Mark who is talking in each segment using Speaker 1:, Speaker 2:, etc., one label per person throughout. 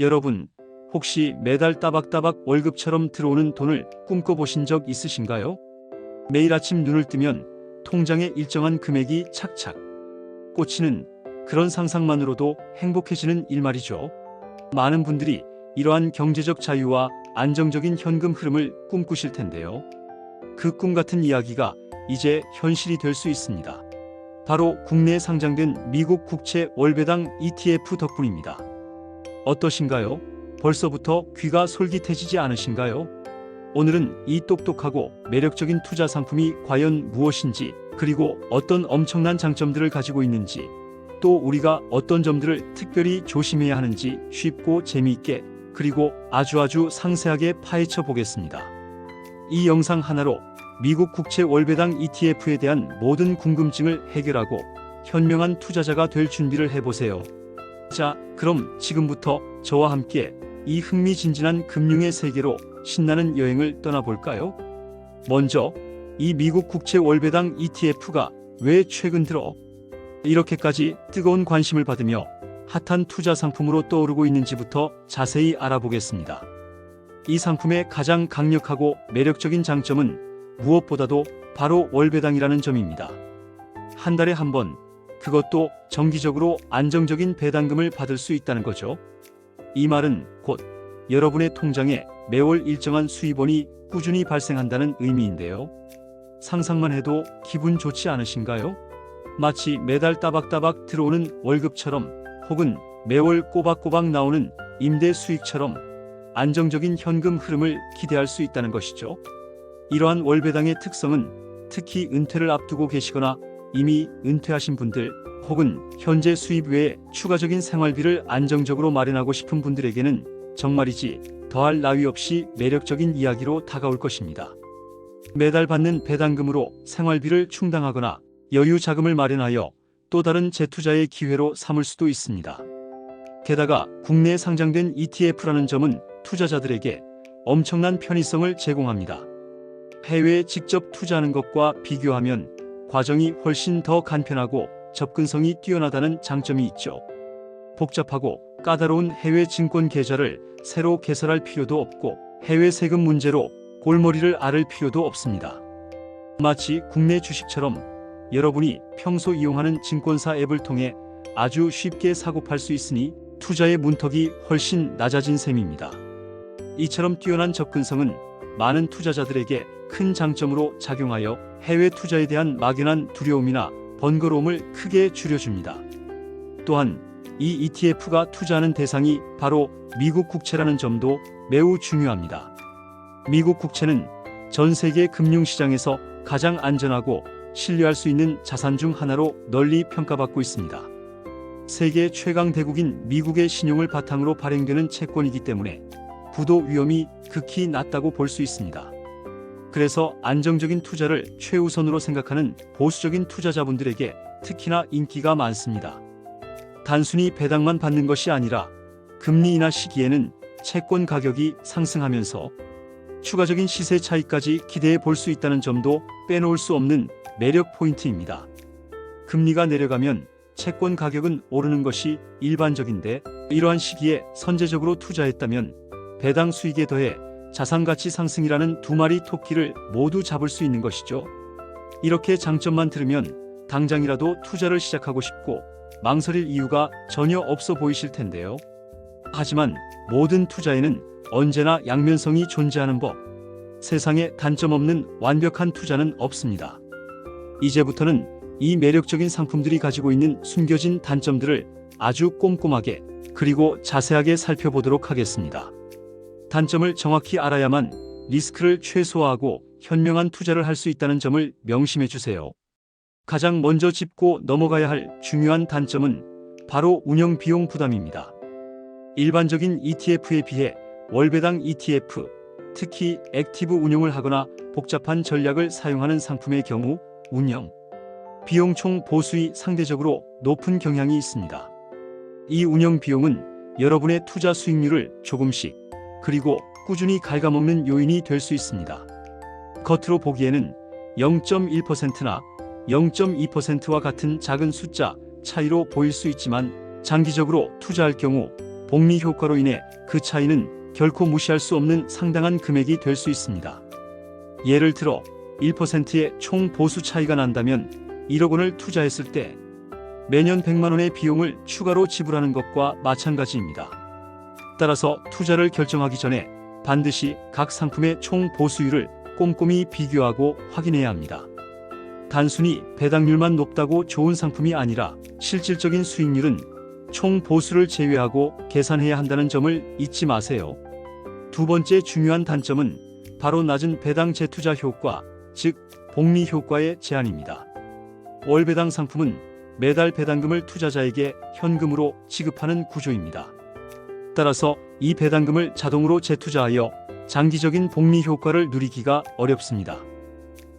Speaker 1: 여러분, 혹시 매달 따박따박 월급처럼 들어오는 돈을 꿈꿔보신 적 있으신가요? 매일 아침 눈을 뜨면 통장에 일정한 금액이 착착 꽂히는 그런 상상만으로도 행복해지는 일 말이죠. 많은 분들이 이러한 경제적 자유와 안정적인 현금 흐름을 꿈꾸실 텐데요. 그 꿈 같은 이야기가 이제 현실이 될 수 있습니다. 바로 국내에 상장된 미국 국채 월배당 ETF 덕분입니다. 어떠신가요? 벌써부터 귀가 솔깃해지지 않으신가요? 오늘은 이 똑똑하고 매력적인 투자 상품이 과연 무엇인지, 그리고 어떤 엄청난 장점들을 가지고 있는지, 또 우리가 어떤 점들을 특별히 조심해야 하는지 쉽고 재미있게, 그리고 아주 상세하게 파헤쳐 보겠습니다. 이 영상 하나로 미국 국채 월배당 ETF에 대한 모든 궁금증을 해결하고 현명한 투자자가 될 준비를 해보세요. 자, 그럼 지금부터 저와 함께 이 흥미진진한 금융의 세계로 신나는 여행을 떠나볼까요? 먼저 이 미국 국채 월배당 ETF가 왜 최근 들어 이렇게까지 뜨거운 관심을 받으며 핫한 투자 상품으로 떠오르고 있는지부터 자세히 알아보겠습니다. 이 상품의 가장 강력하고 매력적인 장점은 무엇보다도 바로 월배당이라는 점입니다. 한 달에 한 번, 그것도 정기적으로 안정적인 배당금을 받을 수 있다는 거죠. 이 말은 곧 여러분의 통장에 매월 일정한 수입원이 꾸준히 발생한다는 의미인데요. 상상만 해도 기분 좋지 않으신가요? 마치 매달 따박따박 들어오는 월급처럼, 혹은 매월 꼬박꼬박 나오는 임대 수익처럼 안정적인 현금 흐름을 기대할 수 있다는 것이죠. 이러한 월배당의 특성은 특히 은퇴를 앞두고 계시거나 이미 은퇴하신 분들, 혹은 현재 수입 외에 추가적인 생활비를 안정적으로 마련하고 싶은 분들에게는 정말이지 더할 나위 없이 매력적인 이야기로 다가올 것입니다. 매달 받는 배당금으로 생활비를 충당하거나 여유 자금을 마련하여 또 다른 재투자의 기회로 삼을 수도 있습니다. 게다가 국내에 상장된 ETF라는 점은 투자자들에게 엄청난 편의성을 제공합니다. 해외에 직접 투자하는 것과 비교하면 과정이 훨씬 더 간편하고 접근성이 뛰어나다는 장점이 있죠. 복잡하고 까다로운 해외 증권 계좌를 새로 개설할 필요도 없고 해외 세금 문제로 골머리를 앓을 필요도 없습니다. 마치 국내 주식처럼 여러분이 평소 이용하는 증권사 앱을 통해 아주 쉽게 사고 팔 수 있으니 투자의 문턱이 훨씬 낮아진 셈입니다. 이처럼 뛰어난 접근성은 많은 투자자들에게 큰 장점으로 작용하여 해외 투자에 대한 막연한 두려움이나 번거로움을 크게 줄여줍니다. 또한 이 ETF가 투자하는 대상이 바로 미국 국채라는 점도 매우 중요합니다. 미국 국채는 전 세계 금융시장에서 가장 안전하고 신뢰할 수 있는 자산 중 하나로 널리 평가받고 있습니다. 세계 최강 대국인 미국의 신용을 바탕으로 발행되는 채권이기 때문에 부도 위험이 극히 낮다고 볼 수 있습니다. 그래서 안정적인 투자를 최우선으로 생각하는 보수적인 투자자분들에게 특히나 인기가 많습니다. 단순히 배당만 받는 것이 아니라 금리 인하 시기에는 채권 가격이 상승하면서 추가적인 시세 차익까지 기대해 볼 수 있다는 점도 빼놓을 수 없는 매력 포인트입니다. 금리가 내려가면 채권 가격은 오르는 것이 일반적인데, 이러한 시기에 선제적으로 투자했다면 배당 수익에 더해 자산가치 상승이라는 두 마리 토끼를 모두 잡을 수 있는 것이죠. 이렇게 장점만 들으면 당장이라도 투자를 시작하고 싶고 망설일 이유가 전혀 없어 보이실 텐데요. 하지만 모든 투자에는 언제나 양면성이 존재하는 법. 세상에 단점 없는 완벽한 투자는 없습니다. 이제부터는 이 매력적인 상품들이 가지고 있는 숨겨진 단점들을 아주 꼼꼼하게 그리고 자세하게 살펴보도록 하겠습니다. 단점을 정확히 알아야만 리스크를 최소화하고 현명한 투자를 할 수 있다는 점을 명심해 주세요. 가장 먼저 짚고 넘어가야 할 중요한 단점은 바로 운영 비용 부담입니다. 일반적인 ETF에 비해 월배당 ETF, 특히 액티브 운용을 하거나 복잡한 전략을 사용하는 상품의 경우 운영 비용 총 보수이 상대적으로 높은 경향이 있습니다. 이 운영 비용은 여러분의 투자 수익률을 조금씩 그리고 꾸준히 갉아먹는 요인이 될 수 있습니다. 겉으로 보기에는 0.1%나 0.2%와 같은 작은 숫자 차이로 보일 수 있지만 장기적으로 투자할 경우 복리 효과로 인해 그 차이는 결코 무시할 수 없는 상당한 금액이 될 수 있습니다. 예를 들어 1%의 총 보수 차이가 난다면 1억 원을 투자했을 때 매년 100만 원의 비용을 추가로 지불하는 것과 마찬가지입니다. 따라서 투자를 결정하기 전에 반드시 각 상품의 총 보수율을 꼼꼼히 비교하고 확인해야 합니다. 단순히 배당률만 높다고 좋은 상품이 아니라 실질적인 수익률은 총 보수를 제외하고 계산해야 한다는 점을 잊지 마세요. 두 번째 중요한 단점은 바로 낮은 배당 재투자 효과, 즉 복리 효과의 제한입니다. 월배당 상품은 매달 배당금을 투자자에게 현금으로 지급하는 구조입니다. 따라서 이 배당금을 자동으로 재투자하여 장기적인 복리 효과를 누리기가 어렵습니다.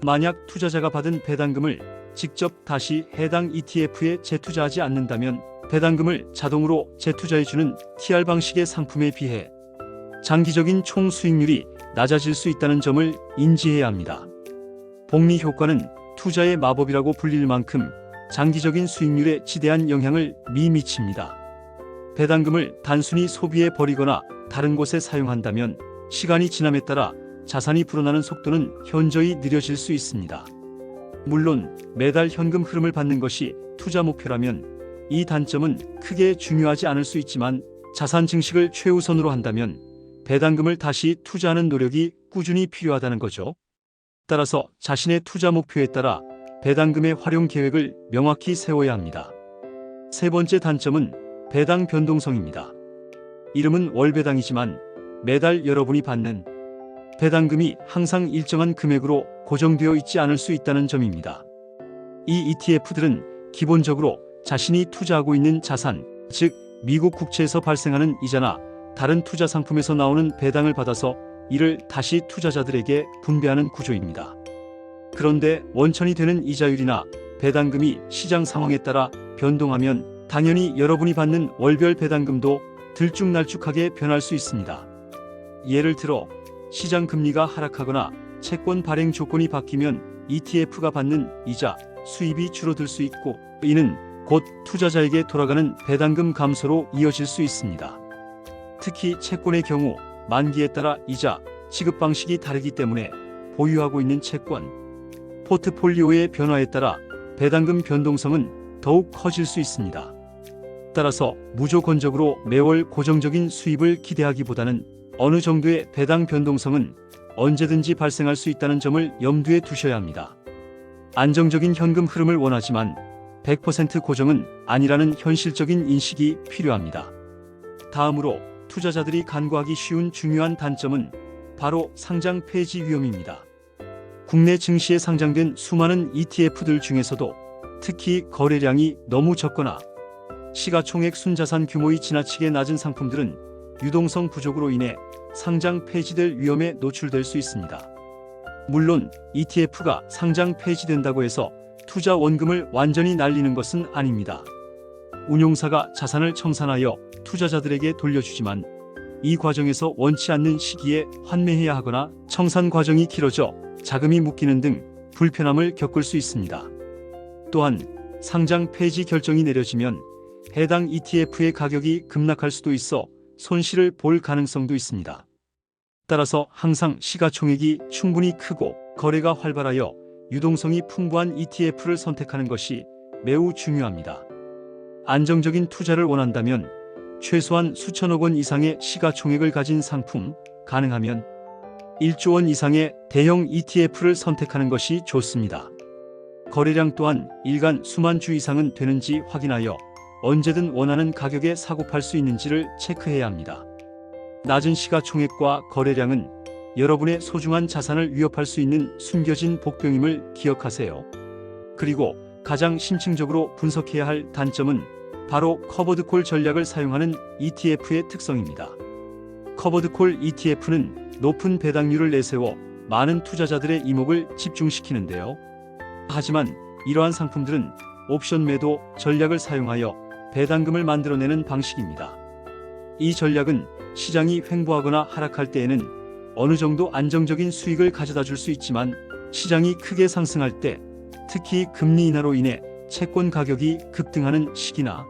Speaker 1: 만약 투자자가 받은 배당금을 직접 다시 해당 ETF에 재투자하지 않는다면 배당금을 자동으로 재투자해주는 TR 방식의 상품에 비해 장기적인 총 수익률이 낮아질 수 있다는 점을 인지해야 합니다. 복리 효과는 투자의 마법이라고 불릴 만큼 장기적인 수익률에 지대한 영향을 미칩니다. 배당금을 단순히 소비에 버리거나 다른 곳에 사용한다면 시간이 지남에 따라 자산이 불어나는 속도는 현저히 느려질 수 있습니다. 물론 매달 현금 흐름을 받는 것이 투자 목표라면 이 단점은 크게 중요하지 않을 수 있지만 자산 증식을 최우선으로 한다면 배당금을 다시 투자하는 노력이 꾸준히 필요하다는 거죠. 따라서 자신의 투자 목표에 따라 배당금의 활용 계획을 명확히 세워야 합니다. 세 번째 단점은 배당 변동성입니다. 이름은 월배당이지만 매달 여러분이 받는 배당금이 항상 일정한 금액으로 고정되어 있지 않을 수 있다는 점입니다. 이 ETF들은 기본적으로 자신이 투자하고 있는 자산, 즉 미국 국채에서 발생하는 이자나 다른 투자 상품에서 나오는 배당을 받아서 이를 다시 투자자들에게 분배하는 구조입니다. 그런데 원천이 되는 이자율이나 배당금이 시장 상황에 따라 변동하면 당연히 여러분이 받는 월별 배당금도 들쭉날쭉하게 변할 수 있습니다. 예를 들어 시장 금리가 하락하거나 채권 발행 조건이 바뀌면 ETF가 받는 이자, 수입이 줄어들 수 있고 이는 곧 투자자에게 돌아가는 배당금 감소로 이어질 수 있습니다. 특히 채권의 경우 만기에 따라 이자, 지급 방식이 다르기 때문에 보유하고 있는 채권, 포트폴리오의 변화에 따라 배당금 변동성은 더욱 커질 수 있습니다. 따라서 무조건적으로 매월 고정적인 수입을 기대하기보다는 어느 정도의 배당 변동성은 언제든지 발생할 수 있다는 점을 염두에 두셔야 합니다. 안정적인 현금 흐름을 원하지만 100% 고정은 아니라는 현실적인 인식이 필요합니다. 다음으로 투자자들이 간과하기 쉬운 중요한 단점은 바로 상장 폐지 위험입니다. 국내 증시에 상장된 수많은 ETF들 중에서도 특히 거래량이 너무 적거나 시가총액 순자산 규모의 지나치게 낮은 상품들은 유동성 부족으로 인해 상장 폐지될 위험에 노출될 수 있습니다. 물론 ETF가 상장 폐지된다고 해서 투자 원금을 완전히 날리는 것은 아닙니다. 운용사가 자산을 청산하여 투자자들에게 돌려주지만 이 과정에서 원치 않는 시기에 환매해야 하거나 청산 과정이 길어져 자금이 묶이는 등 불편함을 겪을 수 있습니다. 또한 상장 폐지 결정이 내려지면 해당 ETF의 가격이 급락할 수도 있어 손실을 볼 가능성도 있습니다. 따라서 항상 시가총액이 충분히 크고 거래가 활발하여 유동성이 풍부한 ETF를 선택하는 것이 매우 중요합니다. 안정적인 투자를 원한다면 최소한 수천억 원 이상의 시가총액을 가진 상품, 가능하면 1조 원 이상의 대형 ETF를 선택하는 것이 좋습니다. 거래량 또한 일간 수만 주 이상은 되는지 확인하여 언제든 원하는 가격에 사고팔 수 있는지를 체크해야 합니다. 낮은 시가총액과 거래량은 여러분의 소중한 자산을 위협할 수 있는 숨겨진 복병임을 기억하세요. 그리고 가장 심층적으로 분석해야 할 단점은 바로 커버드콜 전략을 사용하는 ETF의 특성입니다. 커버드콜 ETF는 높은 배당률을 내세워 많은 투자자들의 이목을 집중시키는데요. 하지만 이러한 상품들은 옵션 매도 전략을 사용하여 배당금을 만들어내는 방식입니다. 이 전략은 시장이 횡보하거나 하락할 때에는 어느 정도 안정적인 수익을 가져다 줄 수 있지만 시장이 크게 상승할 때, 특히 금리 인하로 인해 채권 가격이 급등하는 시기나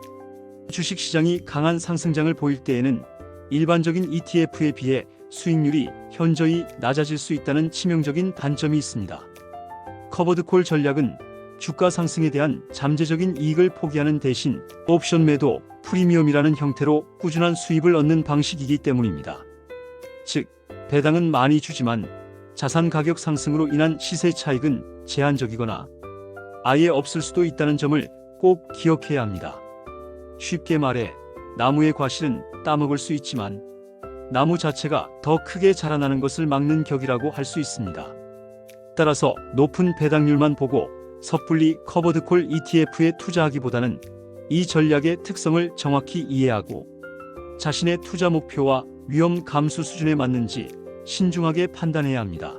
Speaker 1: 주식시장이 강한 상승장을 보일 때에는 일반적인 ETF에 비해 수익률이 현저히 낮아질 수 있다는 치명적인 단점이 있습니다. 커버드콜 전략은 주가 상승에 대한 잠재적인 이익을 포기하는 대신 옵션 매도, 프리미엄이라는 형태로 꾸준한 수입을 얻는 방식이기 때문입니다. 즉, 배당은 많이 주지만 자산 가격 상승으로 인한 시세 차익은 제한적이거나 아예 없을 수도 있다는 점을 꼭 기억해야 합니다. 쉽게 말해 나무의 과실은 따먹을 수 있지만 나무 자체가 더 크게 자라나는 것을 막는 격이라고 할 수 있습니다. 따라서 높은 배당률만 보고 섣불리 커버드콜 ETF에 투자하기보다는 이 전략의 특성을 정확히 이해하고 자신의 투자 목표와 위험 감수 수준에 맞는지 신중하게 판단해야 합니다.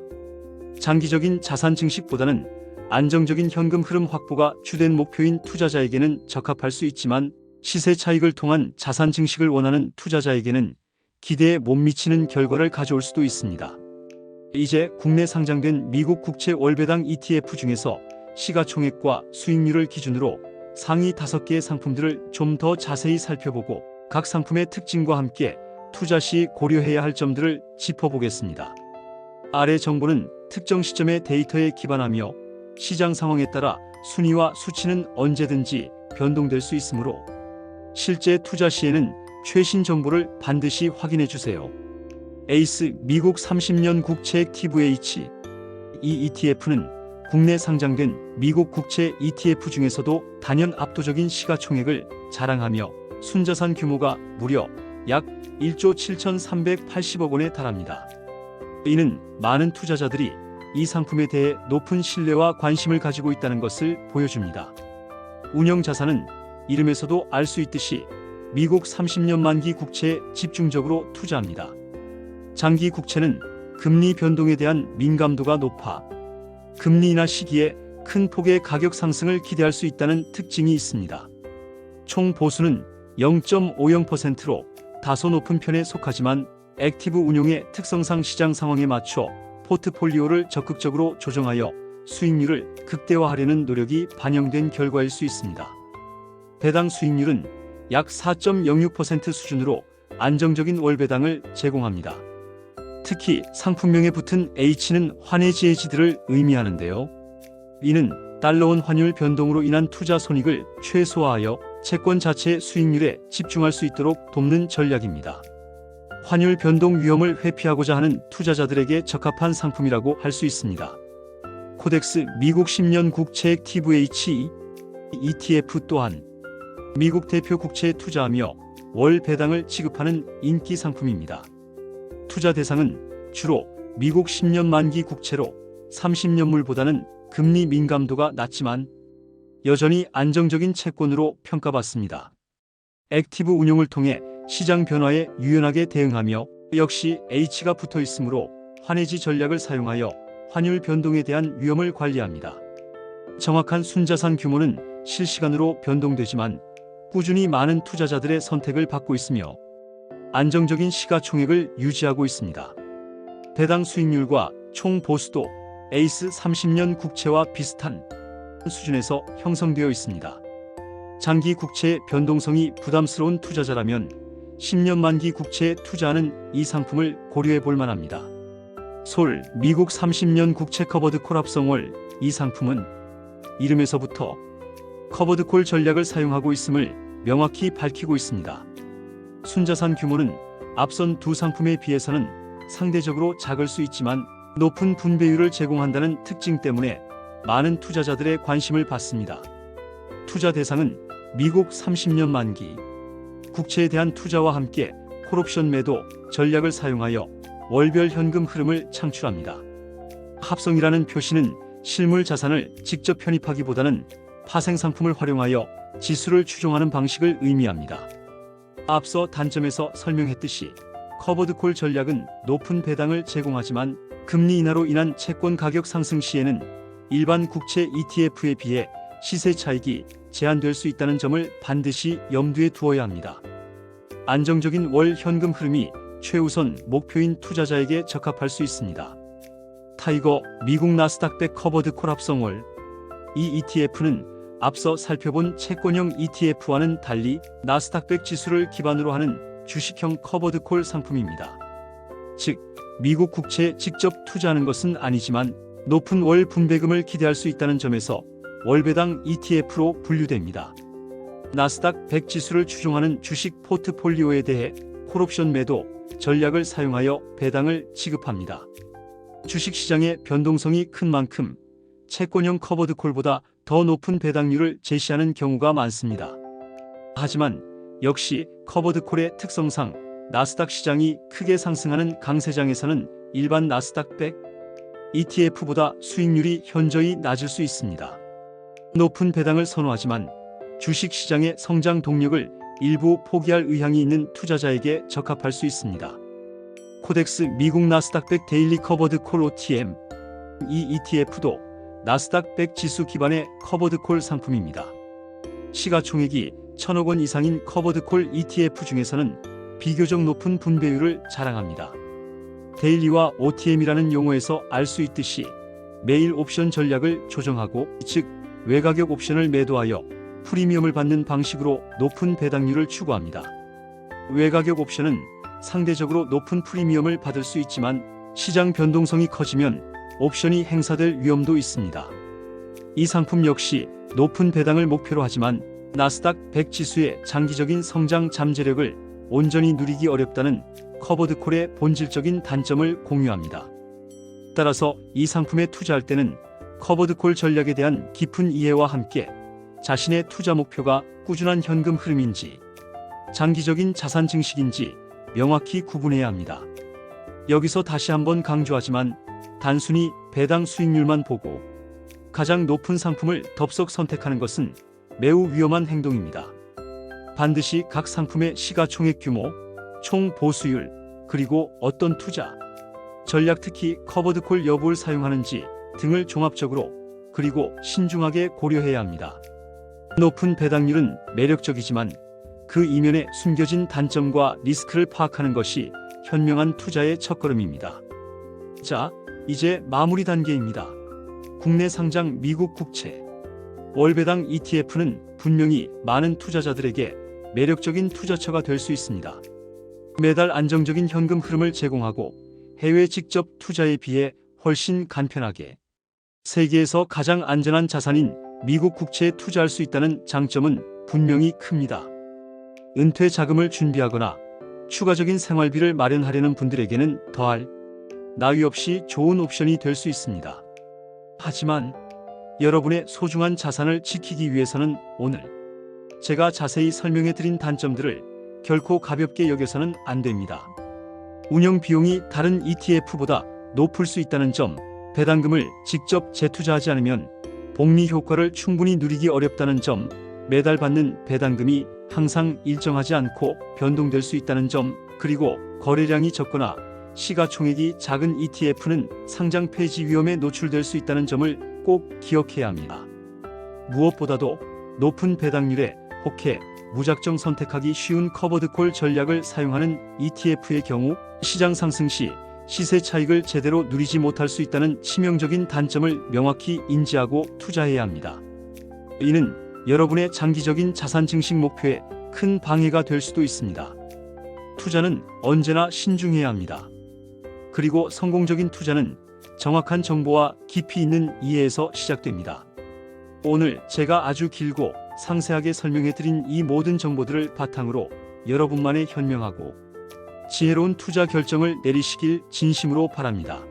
Speaker 1: 장기적인 자산 증식보다는 안정적인 현금 흐름 확보가 주된 목표인 투자자에게는 적합할 수 있지만 시세 차익을 통한 자산 증식을 원하는 투자자에게는 기대에 못 미치는 결과를 가져올 수도 있습니다. 이제 국내 상장된 미국 국채 월배당 ETF 중에서 시가총액과 수익률을 기준으로 상위 5개의 상품들을 좀 더 자세히 살펴보고 각 상품의 특징과 함께 투자 시 고려해야 할 점들을 짚어보겠습니다. 아래 정보는 특정 시점의 데이터에 기반하며 시장 상황에 따라 순위와 수치는 언제든지 변동될 수 있으므로 실제 투자 시에는 최신 정보를 반드시 확인해 주세요. 에이스 미국 30년 국채 TVH. 이 ETF는 국내 상장된 미국 국채 ETF 중에서도 단연 압도적인 시가총액을 자랑하며 순자산 규모가 무려 약 1조 7,380억 원에 달합니다. 이는 많은 투자자들이 이 상품에 대해 높은 신뢰와 관심을 가지고 있다는 것을 보여줍니다. 운영 자산은 이름에서도 알 수 있듯이 미국 30년 만기 국채에 집중적으로 투자합니다. 장기 국채는 금리 변동에 대한 민감도가 높아 금리 인하 시기에 큰 폭의 가격 상승을 기대할 수 있다는 특징이 있습니다. 총 보수는 0.50%로 다소 높은 편에 속하지만 액티브 운용의 특성상 시장 상황에 맞춰 포트폴리오를 적극적으로 조정하여 수익률을 극대화하려는 노력이 반영된 결과일 수 있습니다. 배당 수익률은 약 4.06% 수준으로 안정적인 월배당을 제공합니다. 특히 상품명에 붙은 H는 환해지 해지들을 의미하는데요. 이는 달러원 환율 변동으로 인한 투자 손익을 최소화하여 채권 자체의 수익률에 집중할 수 있도록 돕는 전략입니다. 환율 변동 위험을 회피하고자 하는 투자자들에게 적합한 상품이라고 할 수 있습니다. 코덱스 미국 10년 국채액 TVH ETF 또한 미국 대표 국채에 투자하며 월 배당을 지급하는 인기 상품입니다. 투자 대상은 주로 미국 10년 만기 국채로 30년물보다는 금리 민감도가 낮지만 여전히 안정적인 채권으로 평가받습니다. 액티브 운용을 통해 시장 변화에 유연하게 대응하며 역시 H가 붙어 있으므로 환해지 전략을 사용하여 환율 변동에 대한 위험을 관리합니다. 정확한 순자산 규모는 실시간으로 변동되지만 꾸준히 많은 투자자들의 선택을 받고 있으며 안정적인 시가총액을 유지하고 있습니다. 배당 수익률과 총 보수도 에이스 30년 국채와 비슷한 수준에서 형성되어 있습니다. 장기 국채의 변동성이 부담스러운 투자자라면 10년 만기 국채에 투자하는 이 상품을 고려해 볼 만합니다. 솔 미국 30년 국채 커버드콜 합성월. 이 상품은 이름에서부터 커버드콜 전략을 사용하고 있음을 명확히 밝히고 있습니다. 순자산 규모는 앞선 두 상품에 비해서는 상대적으로 작을 수 있지만 높은 분배율을 제공한다는 특징 때문에 많은 투자자들의 관심을 받습니다. 투자 대상은 미국 30년 만기 국채에 대한 투자와 함께 콜옵션 매도 전략을 사용하여 월별 현금 흐름을 창출합니다. 합성이라는 표시는 실물 자산을 직접 편입하기보다는 파생 상품을 활용하여 지수를 추종하는 방식을 의미합니다. 앞서 단점에서 설명했듯이 커버드콜 전략은 높은 배당을 제공하지만 금리 인하로 인한 채권 가격 상승 시에는 일반 국채 ETF에 비해 시세 차익이 제한될 수 있다는 점을 반드시 염두에 두어야 합니다. 안정적인 월 현금 흐름이 최우선 목표인 투자자에게 적합할 수 있습니다. 타이거 미국 나스닥 100 커버드콜 합성월. 이 ETF는 앞서 살펴본 채권형 ETF와는 달리 나스닥 100 지수를 기반으로 하는 주식형 커버드콜 상품입니다. 즉, 미국 국채에 직접 투자하는 것은 아니지만 높은 월 분배금을 기대할 수 있다는 점에서 월배당 ETF로 분류됩니다. 나스닥 100 지수를 추종하는 주식 포트폴리오에 대해 콜옵션 매도 전략을 사용하여 배당을 지급합니다. 주식시장의 변동성이 큰 만큼 채권형 커버드콜보다 더 높은 배당률을 제시하는 경우가 많습니다. 하지만 역시 커버드콜의 특성상 나스닥 시장이 크게 상승하는 강세장에서는 일반 나스닥 100 ETF보다 수익률이 현저히 낮을 수 있습니다. 높은 배당을 선호하지만 주식시장의 성장 동력을 일부 포기할 의향이 있는 투자자에게 적합할 수 있습니다. 코덱스 미국 나스닥 100 데일리 커버드콜 OTM 이 ETF도 나스닥 100 지수 기반의 커버드콜 상품입니다. 시가총액이 1,000억 원 이상인 커버드콜 ETF 중에서는 비교적 높은 분배율을 자랑합니다. 데일리와 OTM이라는 용어에서 알 수 있듯이 매일 옵션 전략을 조정하고, 즉 외가격 옵션을 매도하여 프리미엄을 받는 방식으로 높은 배당률을 추구합니다. 외가격 옵션은 상대적으로 높은 프리미엄을 받을 수 있지만 시장 변동성이 커지면 옵션이 행사될 위험도 있습니다. 이 상품 역시 높은 배당을 목표로 하지만 나스닥 100 지수의 장기적인 성장 잠재력을 온전히 누리기 어렵다는 커버드콜의 본질적인 단점을 공유합니다. 따라서 이 상품에 투자할 때는 커버드콜 전략에 대한 깊은 이해와 함께 자신의 투자 목표가 꾸준한 현금 흐름인지 장기적인 자산 증식인지 명확히 구분해야 합니다. 여기서 다시 한번 강조하지만 단순히 배당 수익률만 보고 가장 높은 상품을 덥석 선택하는 것은 매우 위험한 행동입니다. 반드시 각 상품의 시가총액 규모, 총 보수율, 그리고 어떤 투자 전략, 특히 커버드콜 여부를 사용하는지 등을 종합적으로 그리고 신중하게 고려해야 합니다. 높은 배당률은 매력적이지만 그 이면에 숨겨진 단점과 리스크를 파악하는 것이 현명한 투자의 첫걸음입니다. 자, 이제 마무리 단계입니다. 국내 상장 미국 국채 월배당 ETF는 분명히 많은 투자자들에게 매력적인 투자처가 될 수 있습니다. 매달 안정적인 현금 흐름을 제공하고 해외 직접 투자에 비해 훨씬 간편하게 세계에서 가장 안전한 자산인 미국 국채에 투자할 수 있다는 장점은 분명히 큽니다. 은퇴 자금을 준비하거나 추가적인 생활비를 마련하려는 분들에게는 더할 나위 없이 좋은 옵션이 될 수 있습니다. 하지만 여러분의 소중한 자산을 지키기 위해서는 오늘 제가 자세히 설명해드린 단점들을 결코 가볍게 여겨서는 안 됩니다. 운영 비용이 다른 ETF보다 높을 수 있다는 점, 배당금을 직접 재투자하지 않으면 복리 효과를 충분히 누리기 어렵다는 점, 매달 받는 배당금이 항상 일정하지 않고 변동될 수 있다는 점, 그리고 거래량이 적거나 시가총액이 작은 ETF는 상장 폐지 위험에 노출될 수 있다는 점을 꼭 기억해야 합니다. 무엇보다도 높은 배당률에 혹해 무작정 선택하기 쉬운 커버드콜 전략을 사용하는 ETF의 경우 시장 상승 시 시세 차익을 제대로 누리지 못할 수 있다는 치명적인 단점을 명확히 인지하고 투자해야 합니다. 이는 여러분의 장기적인 자산 증식 목표에 큰 방해가 될 수도 있습니다. 투자는 언제나 신중해야 합니다. 그리고 성공적인 투자는 정확한 정보와 깊이 있는 이해에서 시작됩니다. 오늘 제가 아주 길고 상세하게 설명해드린 이 모든 정보들을 바탕으로 여러분만의 현명하고 지혜로운 투자 결정을 내리시길 진심으로 바랍니다.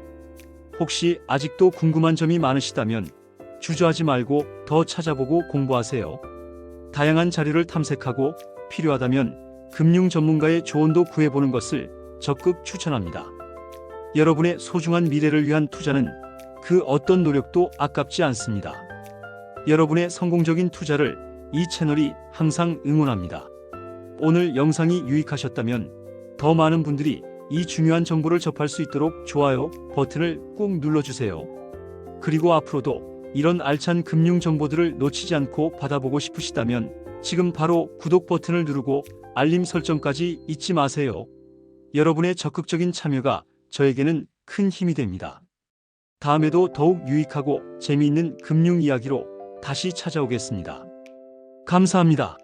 Speaker 1: 혹시 아직도 궁금한 점이 많으시다면 주저하지 말고 더 찾아보고 공부하세요. 다양한 자료를 탐색하고 필요하다면 금융 전문가의 조언도 구해보는 것을 적극 추천합니다. 여러분의 소중한 미래를 위한 투자는 그 어떤 노력도 아깝지 않습니다. 여러분의 성공적인 투자를 이 채널이 항상 응원합니다. 오늘 영상이 유익하셨다면 더 많은 분들이 이 중요한 정보를 접할 수 있도록 좋아요 버튼을 꾹 눌러주세요. 그리고 앞으로도 이런 알찬 금융 정보들을 놓치지 않고 받아보고 싶으시다면 지금 바로 구독 버튼을 누르고 알림 설정까지 잊지 마세요. 여러분의 적극적인 참여가 저에게는 큰 힘이 됩니다. 다음에도 더욱 유익하고 재미있는 금융 이야기로 다시 찾아오겠습니다. 감사합니다.